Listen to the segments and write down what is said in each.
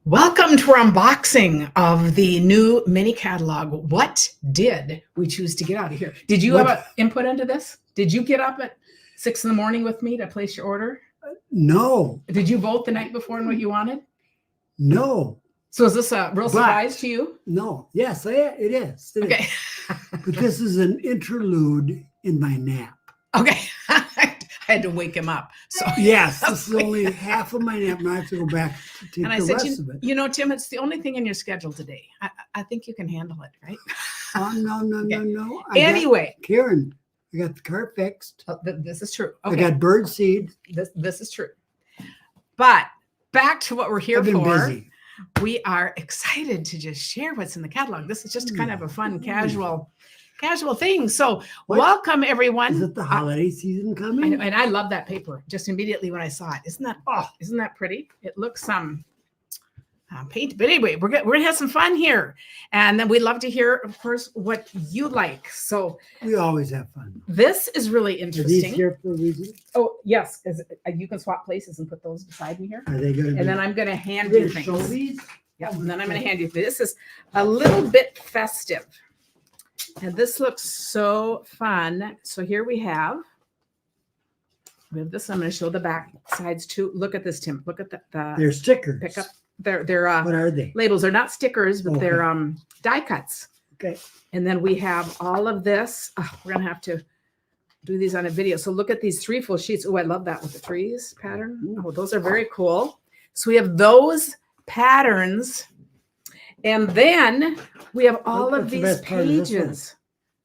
Welcome to our unboxing of the new mini catalog. What did we choose to get out of here? Did you have an input into this? Did you get up at 6 in the morning with me to place your order? No. Did you vote the night before on what you wanted? No. So is this a real surprise to you? No. Yes, it is. Okay. But this is an interlude in my nap. Okay. I had to wake him up. So yes, this is only half of my nap, and I have to go back to take and I the said, rest of it. You know, Tim, it's the only thing in your schedule today. I think you can handle it, right? Oh, no. Anyway. Karen, I got the car fixed. Oh, this is true. Okay. I got bird seed. This is true. But back to what we're here I've been for. busy. We are excited to just share what's in the catalog. This is just kind of a fun, casual thing. So welcome, everyone. Is it the holiday season coming? And I love that paper just immediately when I saw it. Isn't that pretty? It looks paint, but anyway, we're gonna have some fun here, and then we'd love to hear, of course, what you like. So we always have fun. This is really interesting. Are these here for a reason? Oh yes, you can swap places and put those beside me here. Are they going to? And then I'm going to hand you things. Show these? Yeah, and then I'm going to hand you. This is a little bit festive, and this looks so fun. So here we have this. I'm going to show the back sides too. Look at this, Tim. Look at the They're stickers. Pick up. They're what are they? Labels. They're not stickers, but they're die cuts. Okay. And then we have all of this. We're going to have to do these on a video. So look at these 3 full sheets. Oh, I love that with the trees pattern. Oh, those are very cool. So we have those patterns, and then we have all of these pages.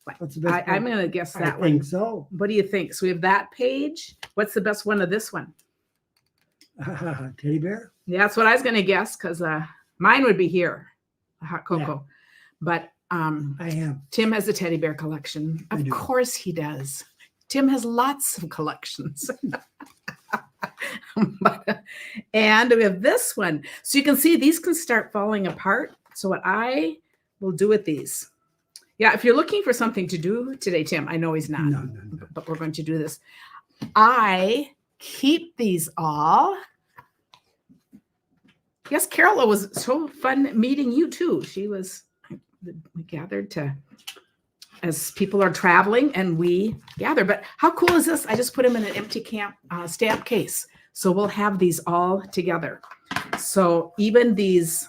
I'm going to guess that one. I think so. What do you think? So we have that page. What's the best one of this one? Teddy bear? Yeah, that's what I was going to guess, because mine would be here, the hot cocoa. Yeah. But I have. Tim has a teddy bear collection. Of course he does. Tim has lots of collections. And we have this one. So you can see these can start falling apart. So what I will do with these. Yeah, if you're looking for something to do today, Tim, I know he's not. No. But we're going to do this. I keep these all. Yes, Carol, it was so fun meeting you too. We gathered as people are traveling, and we gather. But how cool is this? I just put them in an empty stamp case. So we'll have these all together. So even these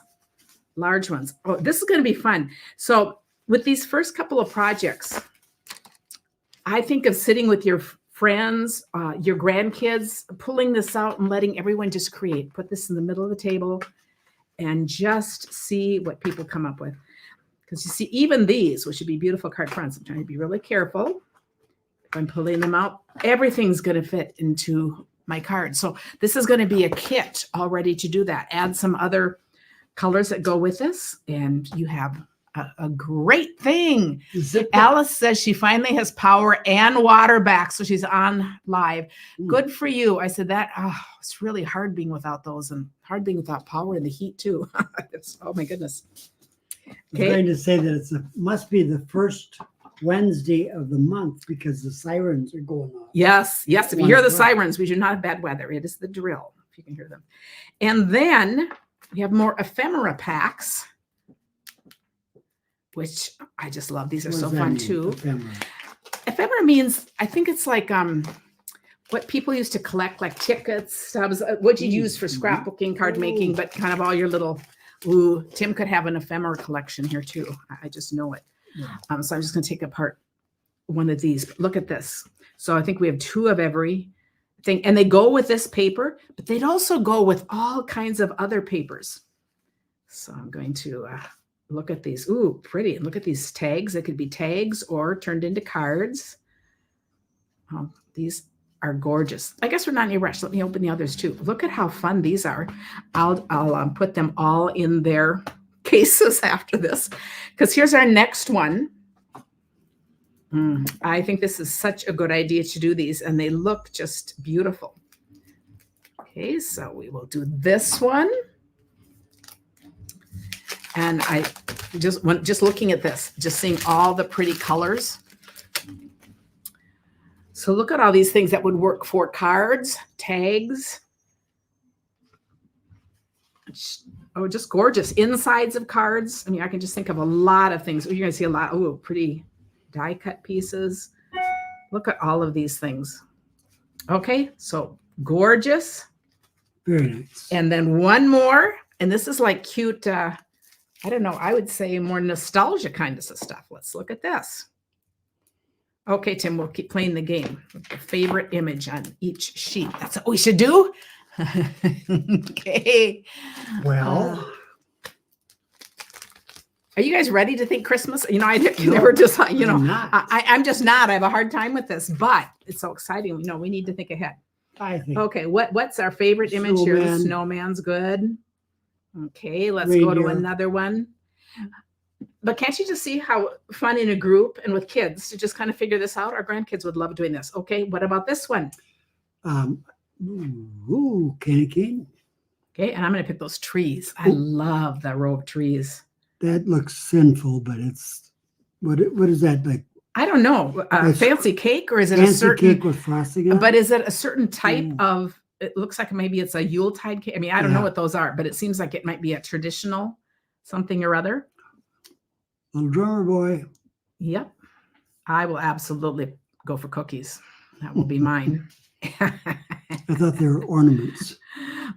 large ones. Oh, this is going to be fun. So with these first couple of projects, I think of sitting with your friends, your grandkids, pulling this out and letting everyone just create. Put this in the middle of the table and just see what people come up with. Because you see, even these, which should be beautiful card fronts, I'm trying to be really careful. If I'm pulling them out, everything's going to fit into my card. So this is going to be a kit all ready to do that. Add some other colors that go with this, and you have a great thing. Alice says she finally has power and water back, so she's on live. Good for you. I said that. It's really hard being without those, and hard being without power and the heat too. Oh my goodness. I'm trying to say that it must be the first Wednesday of the month because the sirens are going off. Yes. If you hear the sirens, we do not have bad weather. It is the drill, if you can hear them. And then we have more ephemera packs, which I just love. These are so fun too. Ephemera means, I think it's like what people used to collect, like tickets, stubs, what you use for scrapbooking, card making, but kind of all your little, Tim could have an ephemera collection here too. I just know it. Yeah. So I'm just going to take apart one of these. But look at this. So I think we have 2 of every thing, and they go with this paper, but they'd also go with all kinds of other papers. So I'm going to look at these. Ooh, pretty. And look at these tags. It could be tags or turned into cards. Oh, these are gorgeous. I guess we're not in any rush. Let me open the others too. Look at how fun these are. I'll put them all in their cases after this, because here's our next one. I think this is such a good idea to do these, and they look just beautiful. Okay, so we will do this one. And I just looking at this, just seeing all the pretty colors. So look at all these things that would work for cards, tags. Oh, just gorgeous. Insides of cards. I mean, I can just think of a lot of things. You're going to see a lot. Oh, pretty die cut pieces. Look at all of these things. Okay, so gorgeous. Very nice. And then one more. And this is like cute, I don't know, I would say more nostalgia kind of stuff. Let's look at this. Okay, Tim, we'll keep playing the game. The favorite image on each sheet. That's what we should do. Okay. Well, are you guys ready to think Christmas? You know, I never just, you know, I'm not. I'm just not. I have a hard time with this, but it's so exciting. You know, we need to think ahead. I think. Okay, what's our favorite image here? The Snowman. snowman's good. Okay, let's go to Reindeer. another one. But can't you just see how fun in a group and with kids to just kind of figure this out? Our grandkids would love doing this. Okay, what about this one? Candy cane. Okay, and I'm going to pick those trees. I love the row of trees. That looks sinful, but it's what is that like? I don't know. Fancy cake, or is it a Fancy certain cake with frosting on it? But is it a certain type of? It looks like maybe it's a Yuletide cake. I mean, I don't know what those are, but it seems like it might be a traditional something or other. Little drummer boy. Yep, I will absolutely go for cookies. That will be mine. I thought they were ornaments.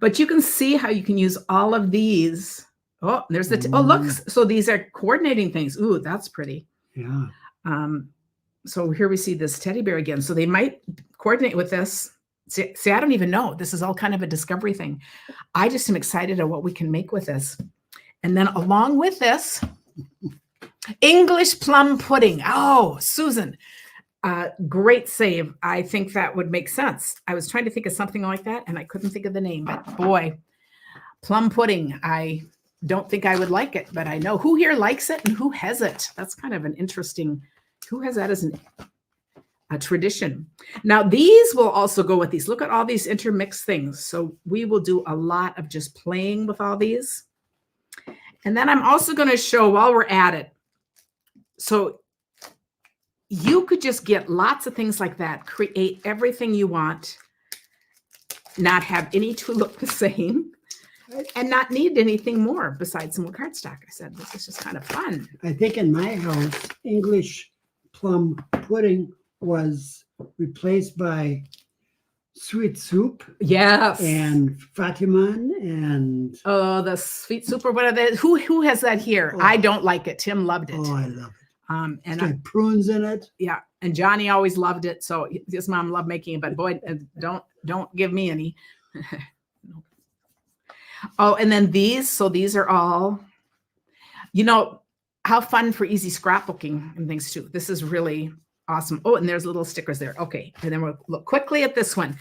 But you can see how you can use all of these. Oh, there's the, oh, look. So these are coordinating things. Ooh, that's pretty. Yeah. So here we see this teddy bear again. So they might coordinate with this. See, I don't even know. This is all kind of a discovery thing. I just am excited at what we can make with this. And then along with this, English plum pudding. Oh, Susan, great save. I think that would make sense. I was trying to think of something like that, and I couldn't think of the name. But boy, plum pudding. I don't think I would like it, but I know who here likes it and who has it. That's kind of an interesting. Who has that as a tradition? Now, these will also go with these. Look at all these intermixed things. So we will do a lot of just playing with all these. And then I'm also going to show while we're at it. So you could just get lots of things like that, create everything you want, not have any two look the same, and not need anything more besides some more cardstock. I said, this is just kind of fun. I think in my house, English plum pudding was replaced by sweet soup. Yes. And Fatiman and oh, the sweet soup or whatever. Who has that here? I don't like it. Tim loved it. Oh, I love it. And it's got prunes in it. Yeah, and Johnny always loved it. So his mom loved making it, but boy, don't give me any. Oh, and then these. So these are all, you know, how fun for easy scrapbooking and things too. This is really awesome. Oh, and there's little stickers there. Okay, and then we'll look quickly at this one.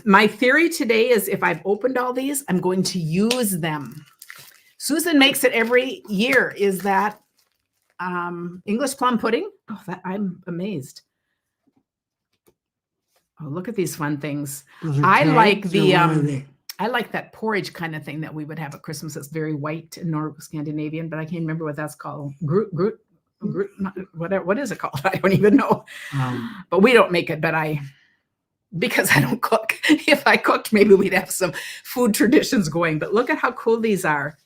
My theory today is if I've opened all these, I'm going to use them. Susan makes it every year. Is that English plum pudding? Oh, I'm amazed. Oh, look at these fun things. I like the I like that porridge kind of thing that we would have at Christmas. It's very white and North Scandinavian, but I can't remember what that's called. Groot, what is it called? I don't even know. But we don't make it, but because I don't cook. If I cooked, maybe we'd have some food traditions going. But look at how cool these are.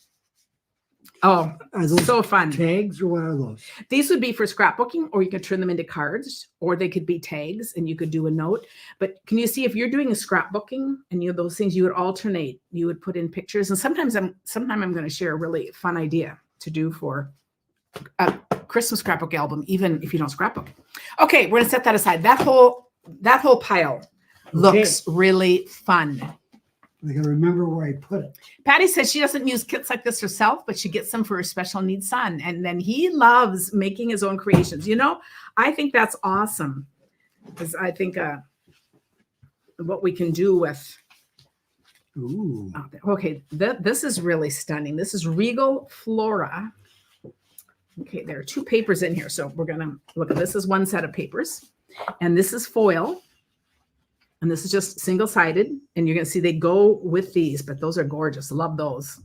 Oh, are those so fun. Tags, or what are those? These would be for scrapbooking, or you could turn them into cards, or they could be tags and you could do a note. But can you see if you're doing a scrapbooking and those things, you would alternate, you would put in pictures. And sometimes I'm going to share a really fun idea to do for a Christmas scrapbook album, even if you don't scrapbook. Okay, we're going to set that aside. That whole pile looks really fun. I can remember where I put it. Patty says she doesn't use kits like this herself, but she gets them for her special needs son. And then he loves making his own creations. You know, I think that's awesome. Because I think what we can do with. Ooh. Okay, this is really stunning. This is Regal Flora. Okay, there are two papers in here. So we're going to look at this is one set of papers. And this is foil. And this is just single-sided, and you're going to see they go with these, but those are gorgeous. Love those.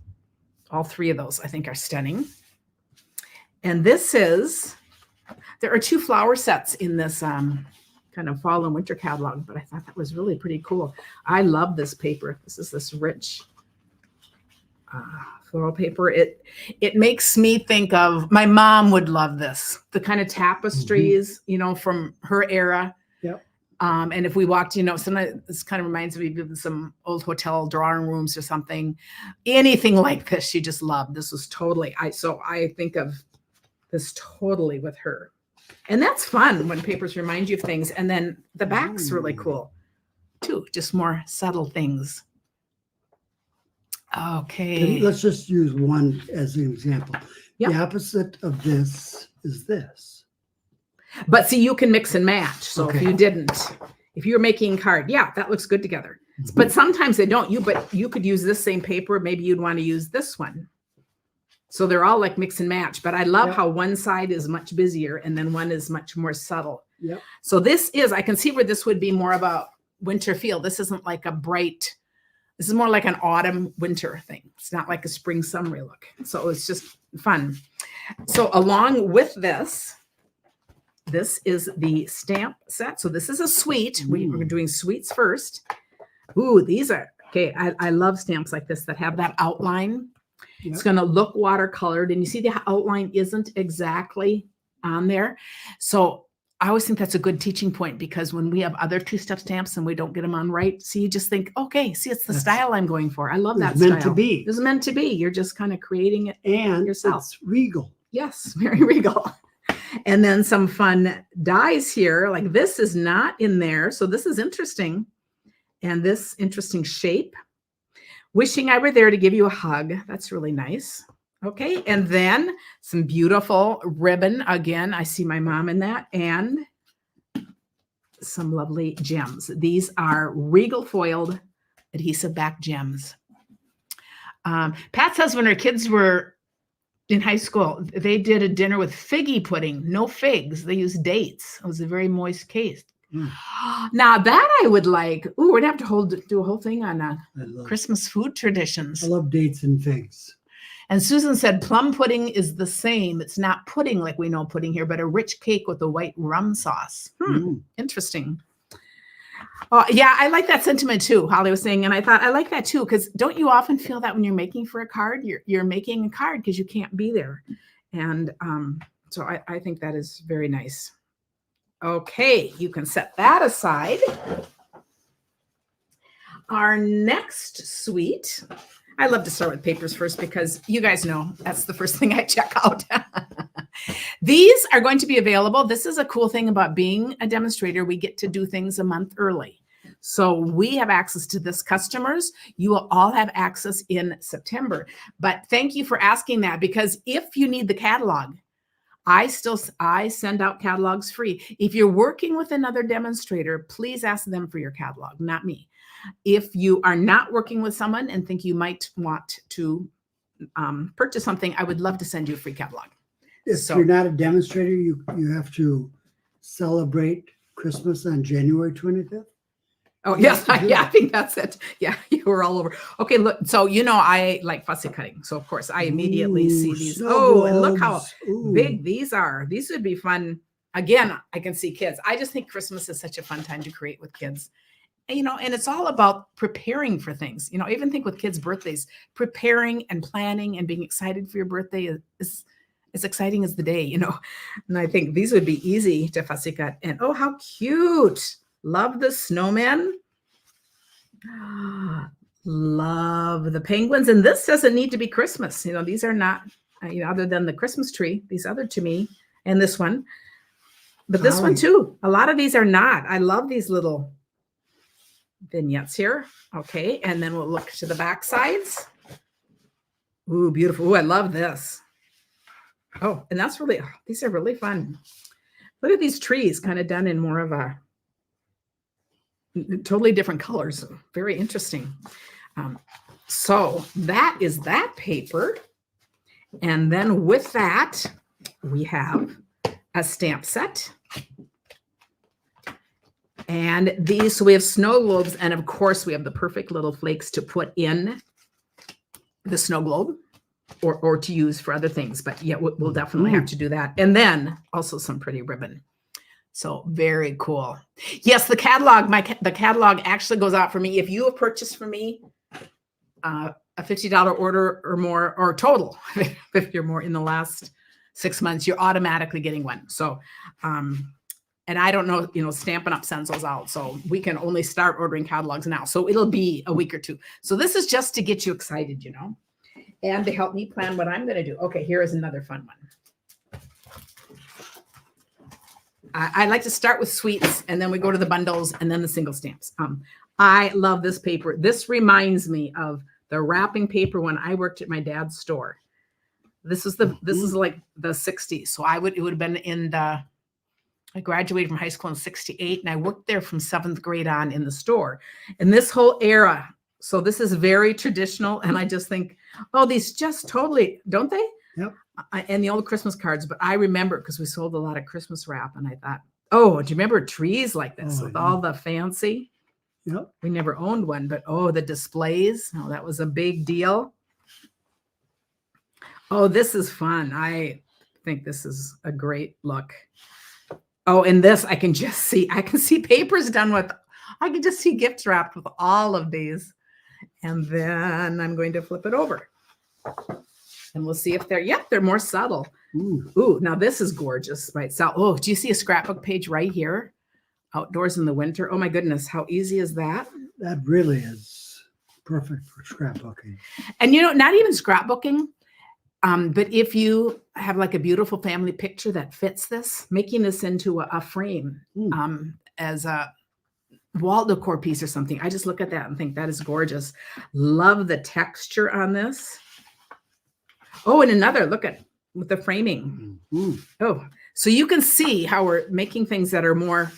All three of those, I think, are stunning. And this is, there are two flower sets in this kind of fall and winter catalog, but I thought that was really pretty cool. I love this paper. This is this rich. floral paper. It makes me think of, my mom would love this, the kind of tapestries, you know, from her era. Yep. And if we walked, you know, sometimes this kind of reminds me of some old hotel drawing rooms or something, anything like this, she just loved. This was totally, so I think of this totally with her. And that's fun when papers remind you of things. And then the back's really cool too, just more subtle things. Okay. Let's just use one as an example. Yep. The opposite of this is this. But see, you can mix and match. So Okay. if you didn't, if you're making a card, yeah, that looks good together. But sometimes they don't. But you could use this same paper. Maybe you'd want to use this one. So they're all like mix and match. But I love how one side is much busier and then one is much more subtle. Yep. So this is, I can see where this would be more of a winter feel. This isn't like a bright, this is more like an autumn winter thing. It's not like a spring summery look. So it's just fun. So along with this, this is the stamp set. So this is a suite. We're doing suites first. Ooh, these are, okay. I love stamps like this that have that outline. Yep. It's going to look watercolored. And you see the outline isn't exactly on there. So I always think that's a good teaching point, because when we have other two-step stamps and we don't get them on right, see, you just think, okay, see, it's the style I'm going for. I love that style. It's meant to be. It's meant to be. You're just kind of creating it and yourself. It's regal. Yes, very regal. And then some fun dies here. Like this is not in there. So this is interesting. And this interesting shape. Wishing I were there to give you a hug. That's really nice. Okay. And then some beautiful ribbon. Again, I see my mom in that. And some lovely gems. These are Regal foiled adhesive back gems. Pat says when her kids were in high school, they did a dinner with figgy pudding, no figs. They used dates. It was a very moist case. Now that I would like. Ooh, we'd have to do a whole thing on Christmas food traditions. I love dates and figs. And Susan said plum pudding is the same. It's not pudding like we know pudding here, but a rich cake with a white rum sauce. Interesting. Yeah, I like that sentiment too, Holly was saying. And I thought I like that too, because don't you often feel that when you're making for a card, you're making a card because you can't be there. And so I think that is very nice. Okay, you can set that aside. Our next suite, I love to start with papers first because you guys know that's the first thing I check out. These are going to be available. This is a cool thing about being a demonstrator. We get to do things a month early. So we have access to this. Customers, you will all have access in September. But thank you for asking that, because if you need the catalog, I send out catalogs free. If you're working with another demonstrator, please ask them for your catalog, not me. If you are not working with someone and think you might want to purchase something, I would love to send you a free catalog. If you're not a demonstrator, you have to celebrate Christmas on January 25th. Oh, yes. Yeah, I think that's it. Yeah, you were all over. Okay, look. So, you know, I like fussy cutting. So, of course, I immediately see these. Oh, and look how big these are. These would be fun. Again, I can see kids. I just think Christmas is such a fun time to create with kids. And, you know, and it's all about preparing for things. You know, I even think with kids' birthdays, preparing and planning and being excited for your birthday is as exciting as the day, you know. And I think these would be easy to fussy cut. And oh, how cute. Love the snowman. Love the penguins. And this doesn't need to be Christmas. You know, these are not, you know, other than the Christmas tree, these other to me, and this one. But this one too. A lot of these are not. I love these little vignettes here. Okay. And then we'll look to the back sides. Ooh, beautiful. Ooh, I love this. Oh, and that's really, these are really fun. Look at these trees kind of done in more of a totally different colors. Very interesting. So that is that paper. And then with that, we have a stamp set. And these, so we have snow globes. And of course, we have the perfect little flakes to put in the snow globe or to use for other things. But yeah, we'll definitely have to do that. And then also some pretty ribbon. So very cool. Yes, the catalog, the catalog actually goes out for me. If you have purchased from me a $50 order or more, or total 50 or more in the last 6 months, you're automatically getting one. So, and I don't know, Stampin' Up sends those out. So we can only start ordering catalogs now. So it'll be a week or two. So this is just to get you excited, and to help me plan what I'm going to do. Okay, here is another fun one. I like to start with sweets, and then we go to the bundles, and then the single stamps. I love this paper. This reminds me of the wrapping paper when I worked at my dad's store. This is like the 60s. So it would have been I graduated from high school in 68, and I worked there from 7th grade on in the store. And this whole era, so this is very traditional, and I just think, oh, these just totally, don't they? Yep. And the old Christmas cards, but I remember because we sold a lot of Christmas wrap, and I thought, oh, do you remember trees like this with all the fancy? Yep. We never owned one, but the displays, that was a big deal. Oh, this is fun. I think this is a great look. Oh, and this, I can see papers done with, I can just see gifts wrapped with all of these. And then I'm going to flip it over. And we'll see if they're more subtle. Ooh, now this is gorgeous by itself. Oh, do you see a scrapbook page right here? Outdoors in the winter. Oh my goodness, how easy is that? That really is perfect for scrapbooking. And not even scrapbooking, but if you have like a beautiful family picture that fits this, making this into a frame as a wall decor piece or something, I just look at that and think that is gorgeous. Love the texture on this. Oh, and another, look at with the framing. Oh, so you can see how we're making things that are more,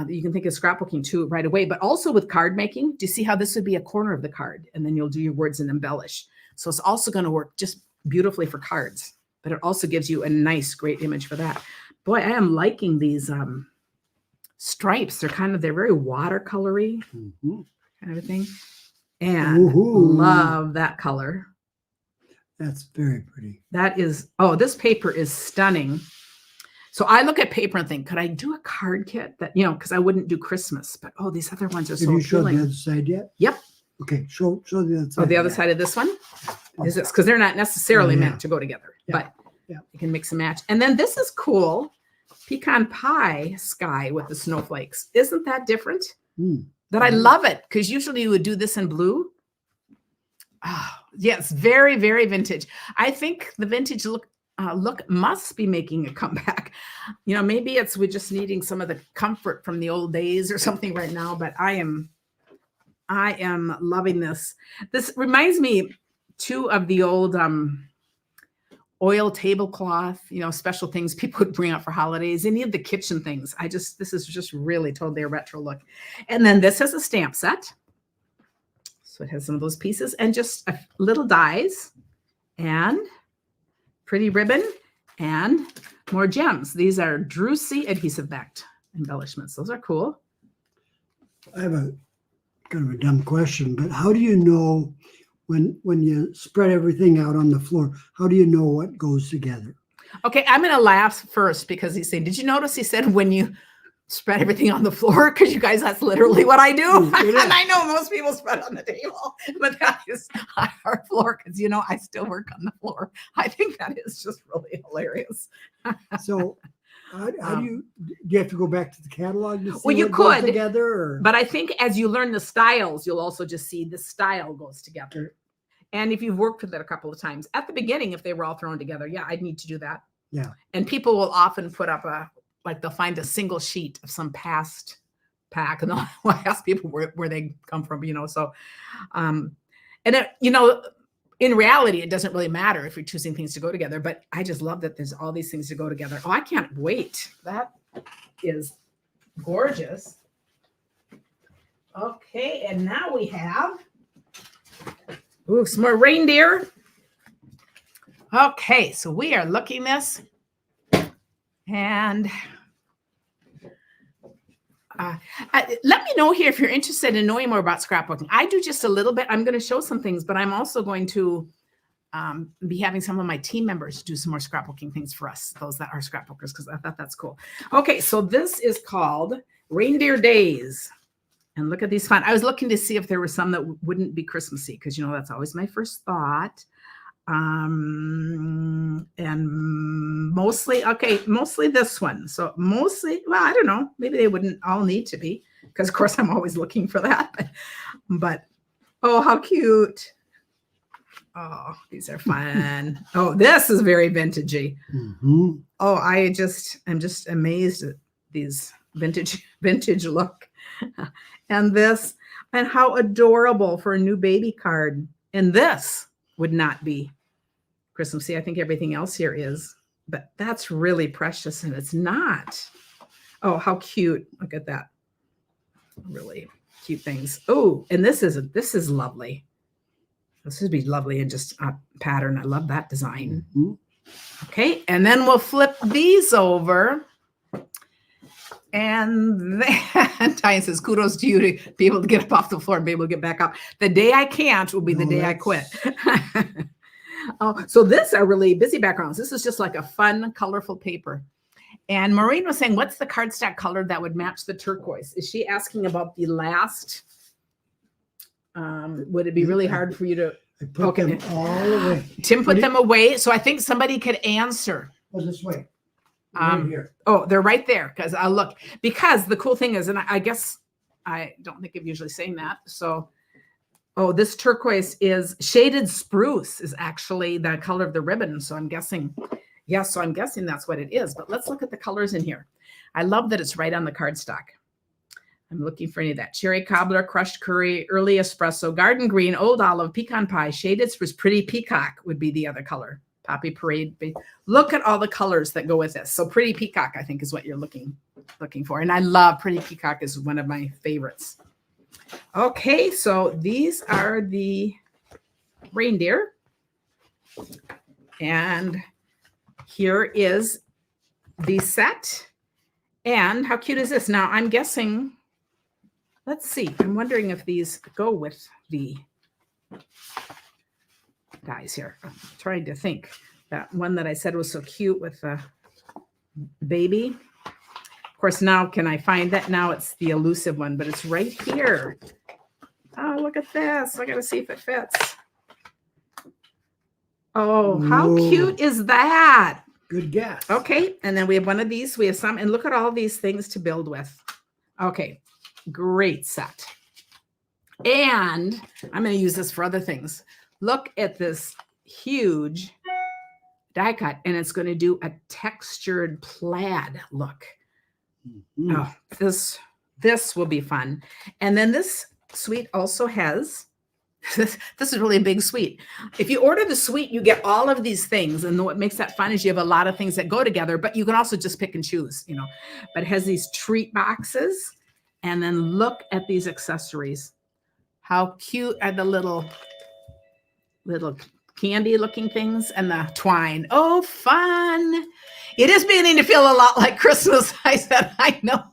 you can think of scrapbooking too right away, but also with card making. Do you see how this would be a corner of the card, and then you'll do your words and embellish? So it's also going to work just beautifully for cards, but it also gives you a nice, great image for that. Boy, I am liking these stripes. They're very watercolory kind of a thing. And love that color. That's very pretty. That is, this paper is stunning. So I look at paper and think, could I do a card kit that, because I wouldn't do Christmas, but these other ones are so appealing. Have you showed the other side yet? Yep. Okay, show the other side. Oh, the other side of this one? Is this, because they're not necessarily meant to go together, but you can mix and match. And then this is cool. Pecan pie sky with the snowflakes. Isn't that different? That I love it, because usually you would do this in blue. Oh, yes, very, very vintage. I think the vintage look must be making a comeback. Maybe we're just needing some of the comfort from the old days or something right now, but I am loving this. This reminds me too of the old oil tablecloth, special things people would bring out for holidays, any of the kitchen things. This is just really totally a retro look. And then this has a stamp set. So it has some of those pieces and just a little dies and pretty ribbon and more gems. These are Drucy adhesive backed embellishments. Those are cool. I have a kind of a dumb question, but how do you know when you spread everything out on the floor, how do you know what goes together? Okay, I'm going to laugh first because he's saying, did you notice he said when you spread everything on the floor? Because you guys, that's literally what I do. And I know most people spread on the table, but that is our floor because, I still work on the floor. I think that is just really hilarious. So how do you have to go back to the catalog to see well, you what could goes together? Or? But I think as you learn the styles, you'll also just see the style goes together. And if you've worked with it a couple of times at the beginning, if they were all thrown together, I'd need to do that. Yeah. And people will often put up they'll find a single sheet of some past pack and they'll ask people where they come from, so, and it, in reality, it doesn't really matter if you're choosing things to go together, but I just love that there's all these things to go together. Oh, I can't wait. That is gorgeous. Okay. And now we have, some more reindeer. Okay. So we are looking this. And let me know here if you're interested in knowing more about scrapbooking. I do just a little bit. I'm going to show some things, but I'm also going to be having some of my team members do some more scrapbooking things for us, those that are scrapbookers, because I thought that's cool. Okay, so this is called Reindeer Days. And look at these fun. I was looking to see if there were some that wouldn't be Christmassy, because that's always my first thought. And mostly this one. So mostly, well, I don't know. Maybe they wouldn't all need to be, because of course I'm always looking for that. But oh, how cute. Oh, these are fun. Oh, this is very vintagey. Mm-hmm. Oh, I'm just amazed at these vintage look. And this, and how adorable for a new baby card. And this would not be Christmassy. I think everything else here is, but that's really precious, and it's not. Oh, how cute. Look at that. Really cute things. Oh, and this is lovely. This would be lovely in just a pattern. I love that design. Mm-hmm. Okay, and then we'll flip these over. And then Diane says, kudos to you to be able to get up off the floor and be able to get back up. The day I can't will be the day I quit. Oh, so this are really busy backgrounds. This is just like a fun, colorful paper. And Maureen was saying, what's the cardstock color that would match the turquoise? Is she asking about the last? Would it be really hard for you to? I put them all away. Tim put them away. So I think somebody could answer. Oh, this way. Right here. Oh, they're right there, because I'll look. Because the cool thing is, and I guess I don't think of usually saying that. So, oh, this turquoise is shaded spruce is actually the color of the ribbon. So I'm guessing, yes. So I'm guessing that's what it is. But let's look at the colors in here. I love that it's right on the cardstock. I'm looking for any of that. Cherry cobbler, crushed curry, early espresso, garden green, old olive, pecan pie, shaded spruce, pretty peacock would be the other color. Poppy parade. Look at all the colors that go with this. So pretty peacock, I think, is what you're looking for. And I love pretty peacock, is one of my favorites. Okay, so these are the reindeer. And here is the set. And how cute is this? Now I'm guessing, let's see. I'm wondering if these go with the guys here. I'm trying to think. That one that I said was so cute with the baby. Of course, now can I find that? Now it's the elusive one, but it's right here. Oh, look at this. I got to see if it fits. Oh, how cute is that? Good guess. Okay, and then we have one of these. We have some, and look at all these things to build with. Okay, great set. And I'm going to use this for other things. Look at this huge die cut, and it's going to do a textured plaid look. Mm-hmm. Oh, this will be fun. And then this suite also has, this is really a big suite. If you order the suite, you get all of these things. And what makes that fun is you have a lot of things that go together, but you can also just pick and choose, But it has these treat boxes. And then look at these accessories. How cute are the little candy looking things and the twine. Oh, fun. It is beginning to feel a lot like Christmas. I said, I know.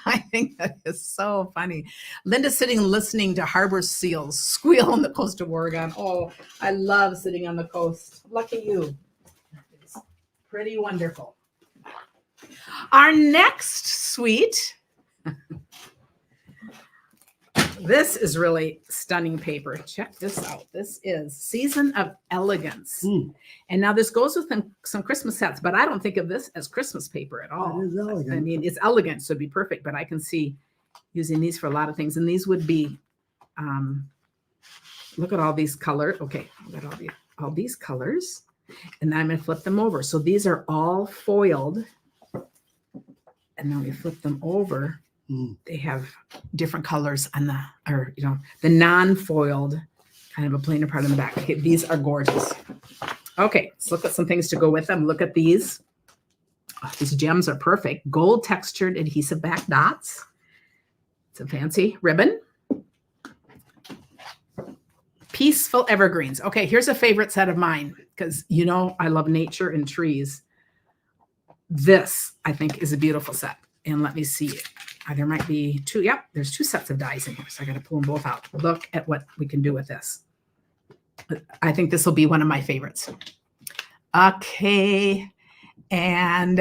I think that is so funny. Linda's sitting listening to harbor seals squeal on the coast of Oregon. Oh, I love sitting on the coast. Lucky you. It's pretty wonderful. Our next suite. This is really stunning paper. Check this out. This is Season of Elegance. And now this goes with some Christmas sets, but I don't think of this as Christmas paper at all. It is elegant. I mean, it's elegant, so it'd be perfect, but I can see using these for a lot of things. And these would be, look at all these colors. Okay, I've got all these colors. And then I'm going to flip them over. So these are all foiled. And then we flip them over. They have different colors on the non-foiled kind of a plainer part on the back. Okay, these are gorgeous. Okay, let's look at some things to go with them. Look at these. Oh, these gems are perfect. Gold textured adhesive back dots. It's a fancy ribbon. Peaceful evergreens. Okay, here's a favorite set of mine because I love nature and trees. This, I think, is a beautiful set. And let me see. There might be two. Yep, there's two sets of dies in here. So I got to pull them both out. Look at what we can do with this. I think this will be one of my favorites. Okay. And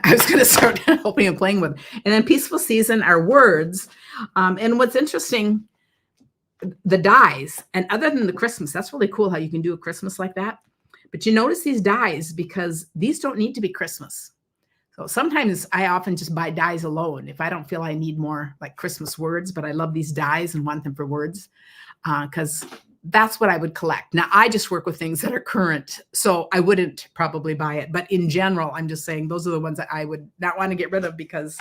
I was going to start helping and playing with. And then peaceful season are words. And what's interesting, the dies, and other than the Christmas, that's really cool how you can do a Christmas like that. But you notice these dies because these don't need to be Christmas. So sometimes I often just buy dies alone if I don't feel I need more like Christmas words, but I love these dies and want them for words because that's what I would collect. Now, I just work with things that are current, so I wouldn't probably buy it. But in general, I'm just saying those are the ones that I would not want to get rid of because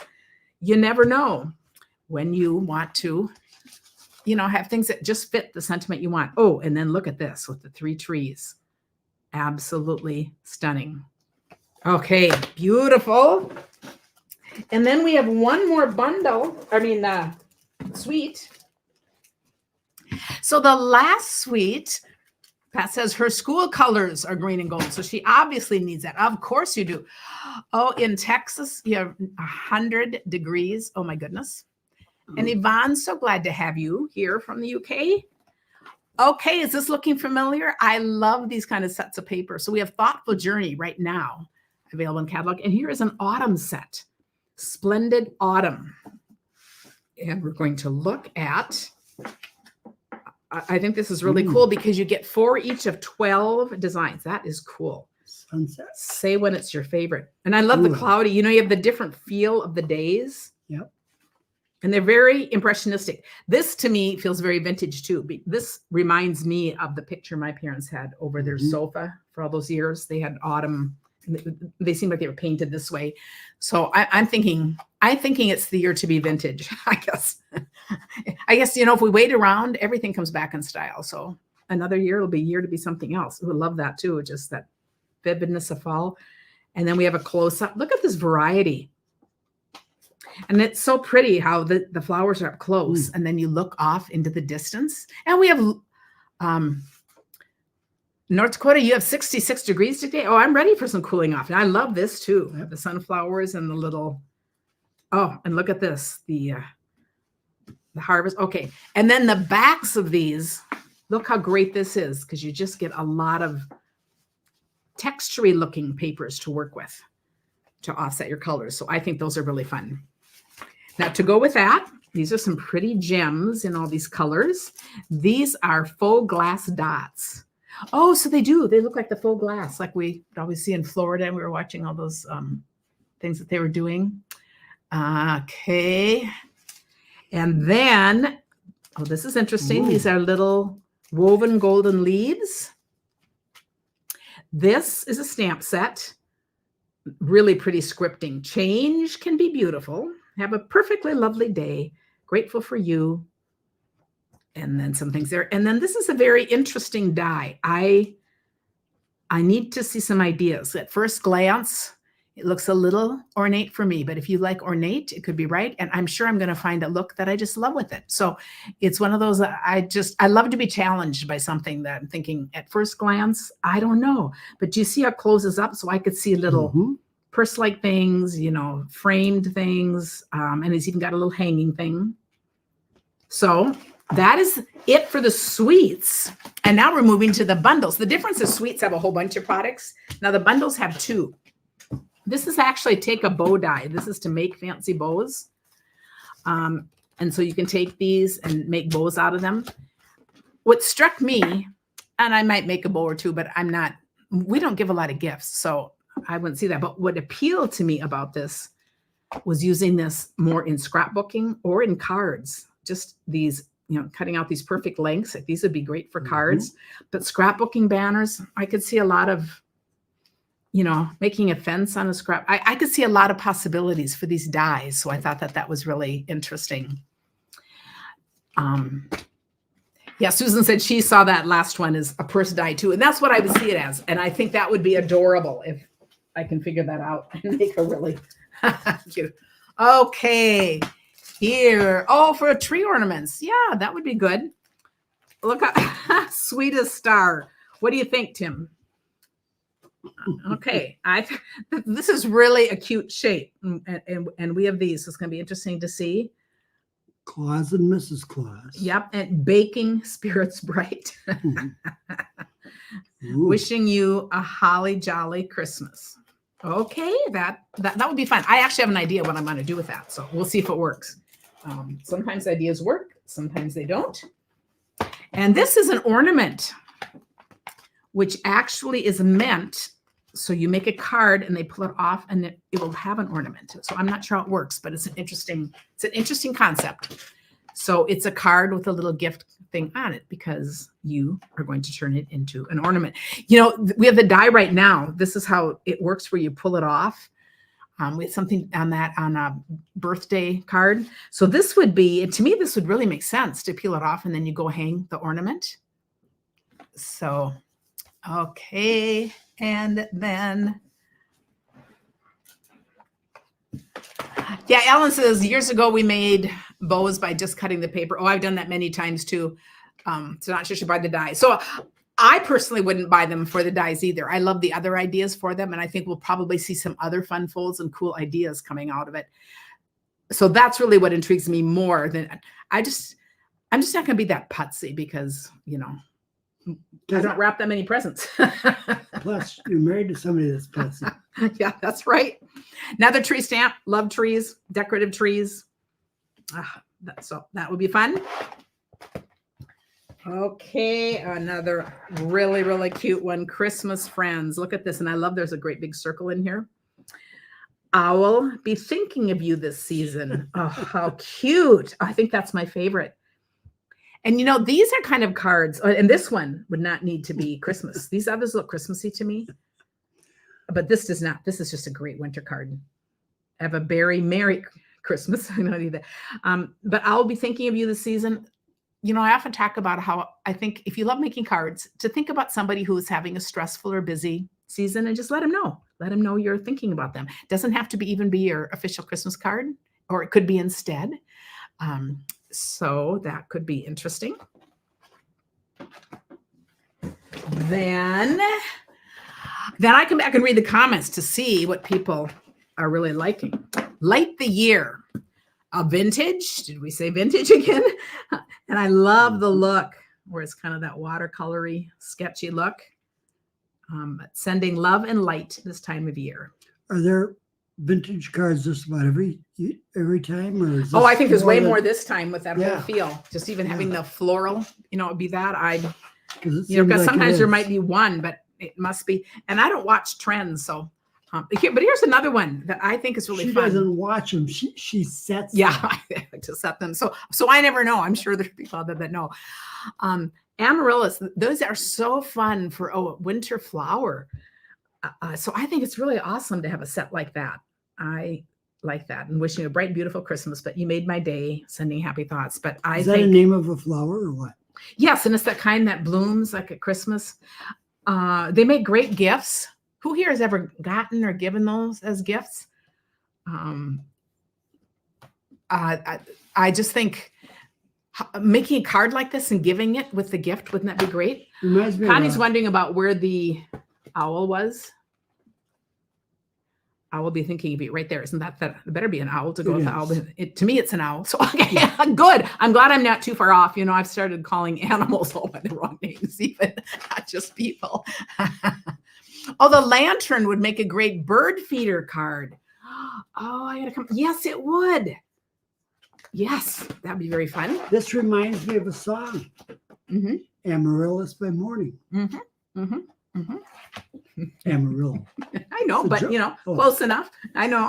you never know when you want to, have things that just fit the sentiment you want. Oh, and then look at this with the 3 trees. Absolutely stunning. Okay, beautiful. And then we have one more suite. So the last suite, Pat says her school colors are green and gold. So she obviously needs that. Of course you do. Oh, in Texas, you have 100 degrees. Oh my goodness. And Yvonne, so glad to have you here from the UK. Okay, is this looking familiar? I love these kind of sets of paper. So we have Thoughtful Journey right now available in catalog. And here is an autumn set, Splendid Autumn. And we're going to look at, I think this is really cool because you get 4 each of 12 designs. That is cool. Sunset. Say when it's your favorite. And I love the cloudy, you have the different feel of the days. Yep. And they're very impressionistic. This to me feels very vintage too. This reminds me of the picture my parents had over their sofa for all those years. They had autumn. They seemed like they were painted this way. So I'm thinking it's the year to be vintage, I guess. If we wait around, everything comes back in style. So another year will be a year to be something else. We love that too. Just that vividness of fall. And then we have a close up. Look at this variety. And it's so pretty how the flowers are up close and then you look off into the distance. And we have North Dakota, you have 66 degrees today. Oh, I'm ready for some cooling off. And I love this too. The sunflowers and the little, and look at this, the harvest. Okay. And then the backs of these, look how great this is because you just get a lot of textury looking papers to work with to offset your colors. So I think those are really fun. Now to go with that, these are some pretty gems in all these colors. These are faux glass dots. Oh, so they do. They look like the faux glass, like we always see in Florida. And we were watching all those things that they were doing. Okay. And then, this is interesting. These are little woven golden leaves. This is a stamp set. Really pretty scripting. Change can be beautiful. Have a perfectly lovely day. Grateful for you. And then some things there. And then this is a very interesting die. I need to see some ideas. At first glance, it looks a little ornate for me, but if you like ornate, it could be right. And I'm sure I'm going to find a look that I just love with it. So it's one of those that I love to be challenged by something that I'm thinking at first glance, I don't know. But do you see how it closes up? So I could see little purse-like things, framed things. And it's even got a little hanging thing. So that is it for the suites. And now we're moving to the bundles. The difference is suites have a whole bunch of products. Now the bundles have 2. This is actually take a bow die. This is to make fancy bows. And so you can take these and make bows out of them. What struck me, and I might make a bow or 2, but we don't give a lot of gifts. So I wouldn't see that. But what appealed to me about this was using this more in scrapbooking or in cards. Just these, cutting out these perfect lengths. Like these would be great for cards. But scrapbooking banners, I could see a lot of, making a fence on a scrap. I could see a lot of possibilities for these dies. So I thought that was really interesting. Yeah, Susan said she saw that last one as a purse die too. And that's what I would see it as. And I think that would be adorable if I can figure that out and make a really cute. Okay, here. Oh, for tree ornaments. Yeah, that would be good. Look how sweetest star. What do you think, Tim? Okay, this is really a cute shape. And we have these. So it's going to be interesting to see. Claus and Mrs. Claus. Yep, and baking spirits bright. Wishing you a holly jolly Christmas. Okay, that would be fun. I actually have an idea what I'm going to do with that, so we'll see if it works. Sometimes ideas work, sometimes they don't. And this is an ornament, which actually is meant so you make a card and they pull it off and it will have an ornament. So I'm not sure how it works, but it's an interesting concept. So it's a card with a little gift thing on it because you are going to turn it into an ornament. You know, we have the die right now. This is how it works where you pull it off. We have something on that on a birthday card. So this would be, to me, this would really make sense to peel it off and then you go hang the ornament. So, okay. And then, yeah, Ellen says, years ago we made bows by just cutting the paper. Oh, I've done that many times too. So not sure she buy the die. So I personally wouldn't buy them for the dies either. I love the other ideas for them. And I think we'll probably see some other fun folds and cool ideas coming out of it. So that's really what intrigues me more than I'm just not going to be that putsy because, you know, I don't wrap that many presents. Plus, you're married to somebody that's putsy. Yeah, that's right. Another tree stamp. Love trees, decorative trees. So that would be fun. Okay, another really, really cute one. Christmas Friends. Look at this. And I love there's a great big circle in here. I will be thinking of you this season. Oh, how cute. I think that's my favorite. And, you know, these are kind of cards. And this one would not need to be Christmas. These others look Christmassy to me. But this does not. This is just a great winter card. Have a very Merry Christmas. I don't need that. But I'll be thinking of you this season. You know, I often talk about how I think if you love making cards, to think about somebody who is having a stressful or busy season and just let them know. Let them know you're thinking about them. Doesn't have to be your official Christmas card, or it could be instead. So that could be interesting. Then I come back and read the comments to see what people are really liking. Light the Year. A vintage. Did we say vintage again? And I love the look where it's kind of that watercolory, sketchy look. Sending love and light this time of year. Are there vintage cards just about every time? Or is I think there's way more this time with that whole feel. Just even having the floral, it'd be that. Because sometimes there might be one, but it must be. And I don't watch trends, so. But here's another one that I think is really fun. She doesn't watch them. She sets them. Yeah, I like to set them. So I never know. I'm sure there's people out there that know. Amaryllis, those are so fun for a winter flower. So I think it's really awesome to have a set like that. I like that and wishing you a bright, beautiful Christmas. But you made my day, sending happy thoughts. But Is that a name of a flower or what? Yes, and it's that kind that blooms like at Christmas. They make great gifts. Who here has ever gotten or given those as gifts? I just think making a card like this and giving it with the gift, wouldn't that be great? Connie's wondering about where the owl was. I will be thinking of it right there. Isn't that there better be an owl to go with the owl? To me, it's an owl. So, okay, good. I'm glad I'm not too far off. I've started calling animals all by the wrong names, even not just people. Oh, the lantern would make a great bird feeder card. Oh, I gotta come. Yes, it would. Yes, that'd be very fun. This reminds me of a song. Mm-hmm. Amaryllis by Morning. Mm-hmm. Mm-hmm. Mm-hmm. Amarillo. I know, but close enough. I know.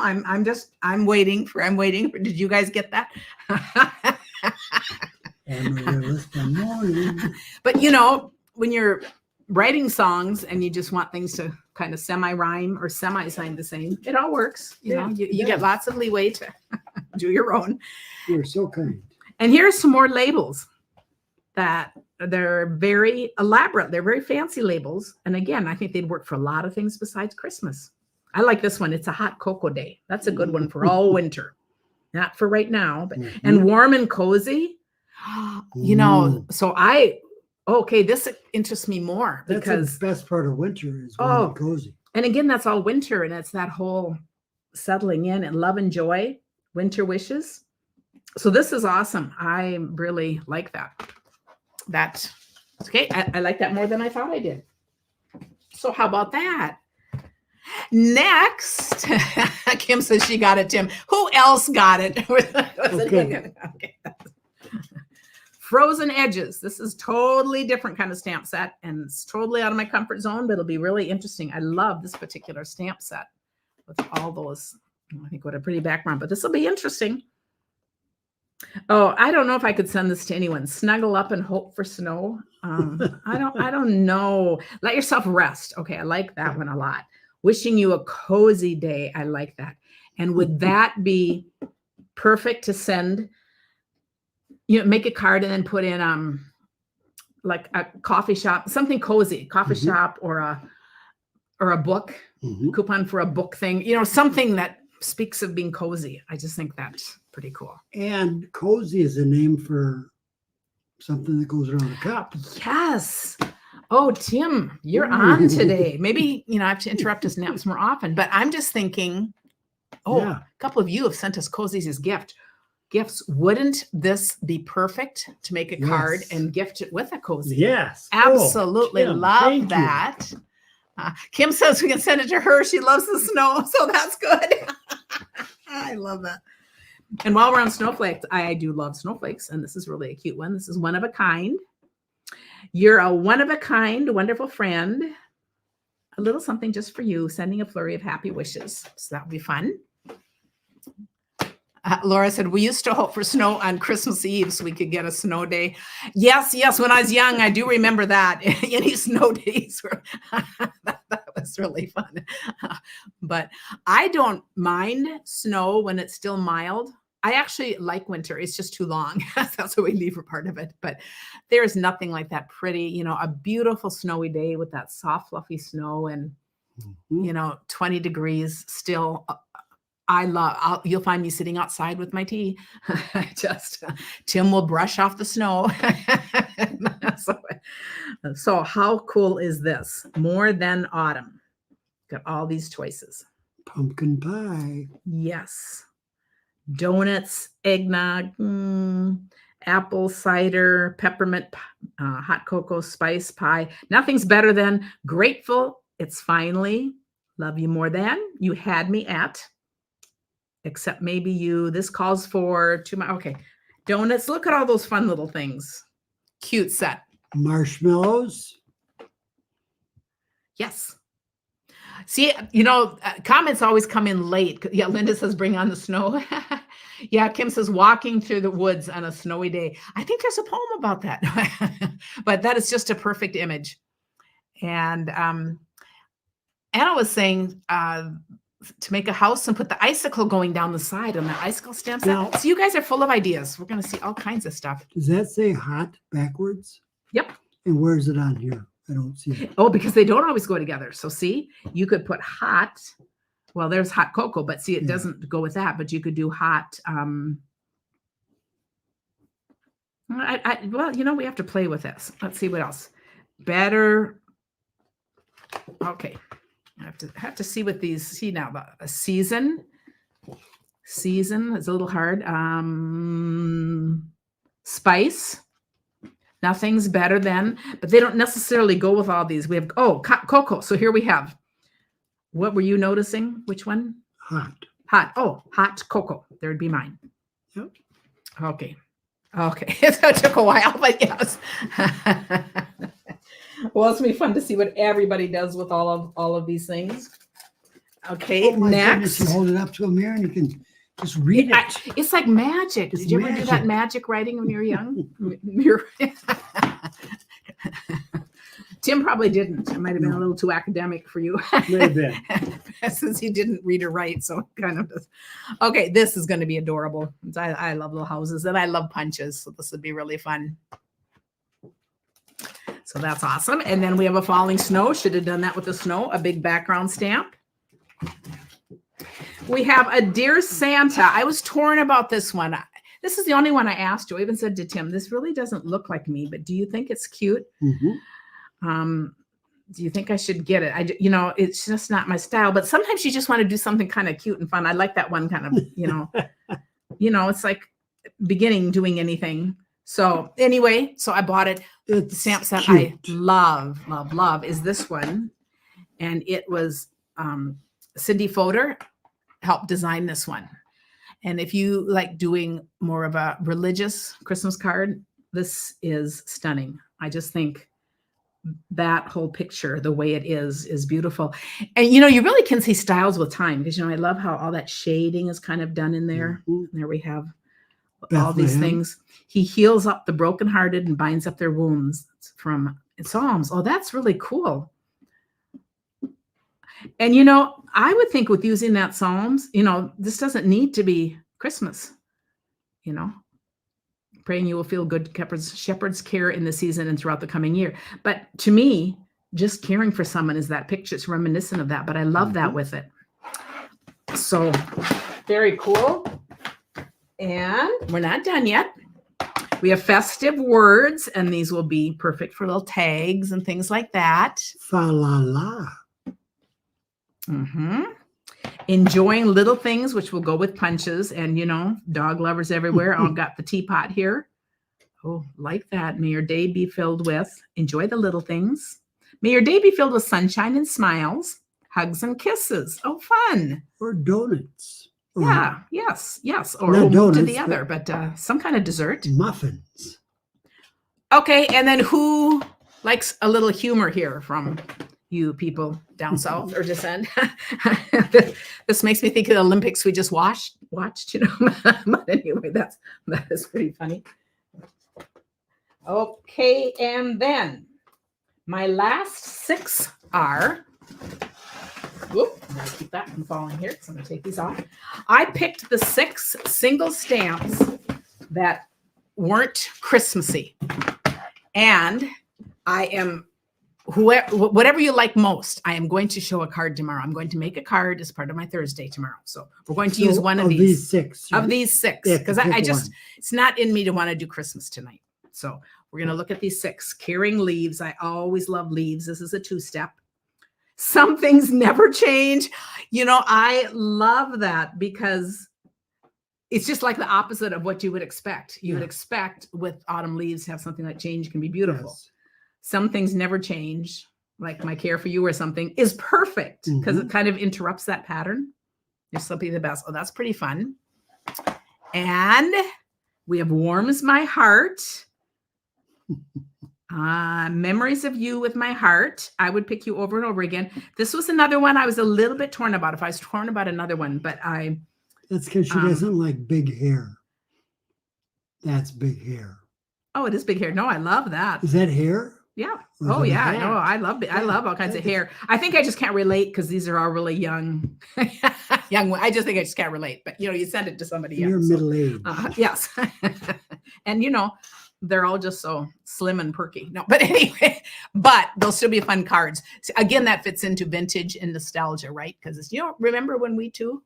I'm waiting for. Did you guys get that? Amaryllis by Morning. But when you're writing songs and you just want things to kind of semi-rhyme or semi-sound the same, it all works. You get lots of leeway to do your own. You're so kind. And here's some more labels that they're very elaborate. They're very fancy labels. And again, I think they'd work for a lot of things besides Christmas. I like this one. It's a hot cocoa day. That's a good one for all winter. Not for right now, but and warm and cozy. This interests me more because that's the best part of winter is warm and cozy. And again, that's all winter, and it's that whole settling in and love and joy, winter wishes. So this is awesome. I really like that. That's okay. I like that more than I thought I did. So how about that? Next, Kim says she got it, Tim. Who else got it? Okay. Okay. Frozen Edges. This is totally different kind of stamp set, and it's totally out of my comfort zone, but it'll be really interesting. I love this particular stamp set with all those. I think what a pretty background, but this will be interesting. Oh, I don't know if I could send this to anyone. Snuggle up and hope for snow. I don't know. Let yourself rest. Okay, I like that one a lot. Wishing you a cozy day. I like that. And would that be perfect to send? You know, make a card and then put in like a coffee shop, something cozy, coffee shop or a book, coupon for a book thing, you know, something that speaks of being cozy. I just think that's pretty cool. And cozy is a name for something that goes around a cup. Yes. Oh, Tim, you're on today. Maybe, you know, I have to interrupt his naps more often, but I'm just thinking, a couple of you have sent us cozies as gifts. Wouldn't this be perfect to make a card and gift it with a cozy? Yes. Absolutely love that. Kim says we can send it to her. She loves the snow, so that's good. I love that. And while we're on snowflakes, I do love snowflakes, and this is really a cute one. This is one of a kind. You're a one of a kind, wonderful friend. A little something just for you, sending a flurry of happy wishes. So that would be fun. Laura said, we used to hope for snow on Christmas Eve so we could get a snow day. Yes. When I was young, I do remember that. Any snow days were, that was really fun. But I don't mind snow when it's still mild. I actually like winter. It's just too long. That's why we leave a part of it. But there's nothing like that pretty, you know, a beautiful snowy day with that soft, fluffy snow and, you know, 20 degrees still. You'll find me sitting outside with my tea. Tim will brush off the snow. So how cool is this? More Than Autumn. Got all these choices. Pumpkin pie. Yes. Donuts, eggnog, apple cider, peppermint, hot cocoa, spice pie. Nothing's better than grateful. It's finally love you more than you had me at. Except maybe you, this calls for okay. Donuts, look at all those fun little things. Cute set. Marshmallows. Yes. See, you know, comments always come in late. Yeah, Linda says, bring on the snow. Yeah, Kim says, walking through the woods on a snowy day. I think there's a poem about that. But that is just a perfect image. And Anna was saying, to make a house and put the icicle going down the side on the icicle stamp set. So you guys are full of ideas. We're going to see all kinds of stuff. Does that say hot backwards? Yep. And where's it on here? I don't see it. Oh, because they don't always go together. So see, you could put hot. Well, there's hot cocoa, but see, it doesn't go with that. But you could do hot. Well, you know, we have to play with this. Let's see what else. Better. Okay. I have to see what these, see now, a season is a little hard. Spice, nothing's better than, but they don't necessarily go with all these. We have, cocoa. So here we have, what were you noticing? Which one? Hot. Hot cocoa. There would be mine. Yep. Okay. It took a while, but yes. Well, it's gonna be fun to see what everybody does with all of these things. Okay, next. Goodness, you hold it up to a mirror and you can just read it. It's like magic. Did you ever do that magic writing when you were young? Tim probably didn't. It might have been a little too academic for you. Maybe. Since he didn't read or write, so kind of just. Okay, this is going to be adorable. I love little houses and I love punches, so this would be really fun. So that's awesome. And then we have a falling snow. Should have done that with the snow. A big background stamp. We have a Dear Santa. I was torn about this one. This is the only one I asked you. I even said to Tim, this really doesn't look like me, but do you think it's cute? Do you think I should get it? It's just not my style, but sometimes you just want to do something kind of cute and fun. I like that one kind of, it's like beginning doing anything. So anyway, I bought it. The stamp set I love is this one. And it was Cindy Fodor helped design this one. And if you like doing more of a religious Christmas card, this is stunning. I just think that whole picture, the way it is beautiful. And, you really can see styles with time because, I love how all that shading is kind of done in there. Mhm. There we have all these Bethlehem. things. He heals up the brokenhearted and binds up their wounds from Psalms. Oh, that's really cool. And, I would think with using that Psalms, this doesn't need to be Christmas, praying you will feel good shepherd's care in the season and throughout the coming year. But to me, just caring for someone is that picture. It's reminiscent of that, but I love that with it. So very cool. And we're not done yet. We have festive words, and these will be perfect for little tags and things like that. Fa la la. Enjoying little things, which will go with punches, and dog lovers everywhere. I've got the teapot here. Oh, like that. May your day be filled with, enjoy the little things. May your day be filled with sunshine and smiles, hugs and kisses. Oh, fun. Or donuts. Or Yeah, yes. Or Not we'll move to donuts, the other, but some kind of dessert. muffins. Okay, and then who likes a little humor here from you people down south or descend? This makes me think of the Olympics we just watched. But anyway, that is pretty funny. Okay, and then my last 6 are. Whoop, I'm gonna keep that from falling here because I'm gonna take these off. I picked the 6 single stamps that weren't Christmassy, and I am whatever you like most. I am going to show a card tomorrow. I'm going to make a card as part of my Thursday tomorrow. So we're going to use one of these 6. of these 6 Yeah, because I just it's not in me to want to do Christmas tonight. So we're gonna look at these 6 carrying leaves. I always love leaves. This is a 2-step. Some things never change. I love that because it's just like the opposite of what you would expect. You would expect with autumn leaves to have something like change can be beautiful. Yes. Some things never change, like my care for you or something is perfect because it kind of interrupts that pattern. You're simply the best. Oh, that's pretty fun. And we have warms my heart. Memories of you with my heart. I would pick you over and over again. This was another one I was a little bit torn about. If I was torn about another one, but That's because she doesn't like big hair. That's big hair. Oh, it is big hair. No, I love that. Is that hair? Yeah. Or is Oh it a yeah. hat? No, I love it. I love all kinds of hair. I think I just can't relate because these are all really young. I just think I just can't relate. But you send it to somebody You're else. middle-aged. Yes. And they're all just so slim and perky. No, but anyway, but they'll still be fun cards. So again, that fits into vintage and nostalgia, right? Because remember when we too?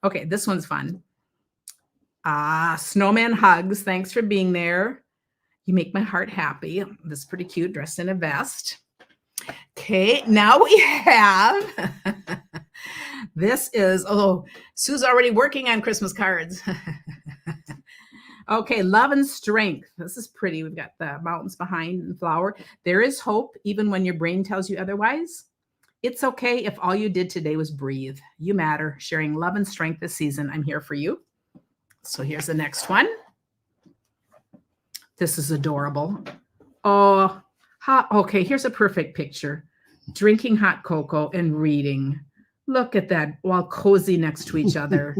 Okay, this one's fun. Snowman hugs. Thanks for being there. You make my heart happy. This is pretty cute, dressed in a vest. Okay, now we have, this is, Sue's already working on Christmas cards. Okay, love and strength. This is pretty. We've got the mountains behind and flower. There is hope, even when your brain tells you otherwise. It's okay if all you did today was breathe. You matter. Sharing love and strength this season. I'm here for you. So here's the next one. This is adorable. Oh, okay, here's a perfect picture. Drinking hot cocoa and reading. Look at that while cozy next to each other.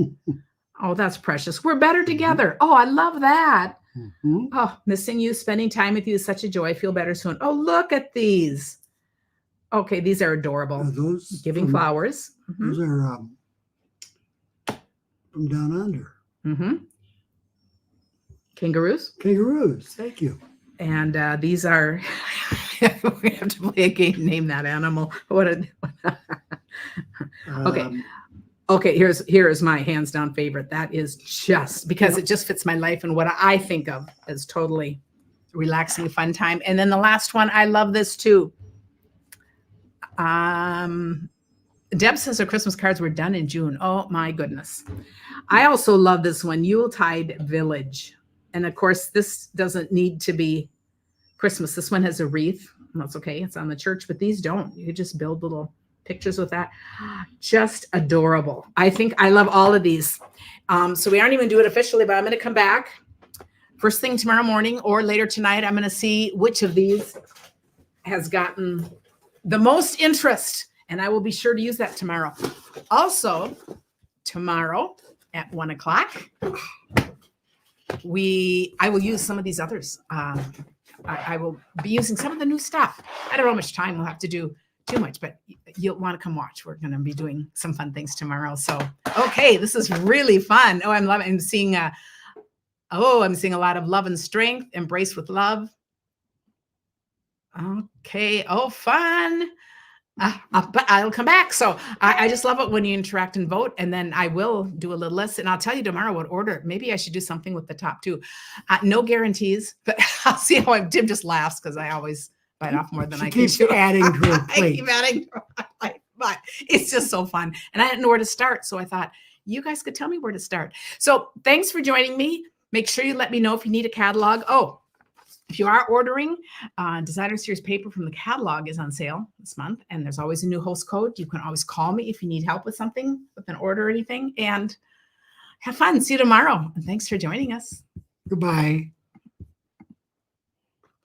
Oh, that's precious. We're better together. Oh, I love that. Oh, missing you, spending time with you is such a joy. Feel better soon. Oh, look at these. Okay, these are adorable. Those Giving flowers. Those are from down under. Kangaroos. Kangaroos. Thank you. And these are, we have to play a game, name that animal. Okay. Okay, here's my hands down favorite. That is just because it just fits my life and what I think of as totally relaxing, fun time. And then the last one, I love this too. Deb says her Christmas cards were done in June. Oh my goodness. I also love this one, Yuletide Village. And of course, this doesn't need to be Christmas. This one has a wreath. That's okay. It's on the church, but these don't. You could just build little pictures with that. Just adorable. I think I love all of these. So we aren't even doing it officially, but I'm going to come back first thing tomorrow morning or later tonight. I'm going to see which of these has gotten the most interest, and I will be sure to use that tomorrow. Also, tomorrow at 1 o'clock, I will use some of these others. I will be using some of the new stuff. I don't know how much time we'll have to do too much, but you'll want to come watch. We're going to be doing some fun things tomorrow. So, okay, this is really fun. Oh, I'm loving. I'm seeing a lot of love and strength. Embrace with love. Okay. Oh, fun. But I'll come back. So I just love it when you interact and vote, and then I will do a little list, and I'll tell you tomorrow what order. Maybe I should do something with the top two. No guarantees, but I'll see how Tim just laughs because I always bite off more than I can keeps chew. adding to her I plate. keep adding to my plate, but it's just so fun, and I didn't know where to start, so I thought you guys could tell me where to start. So thanks for joining me. Make sure you let me know if you need a catalog. Oh, if you are ordering, Designer Series paper from the catalog is on sale this month, and there's always a new host code. You can always call me if you need help with something, with an order or anything, and have fun. See you tomorrow, and thanks for joining us. Goodbye.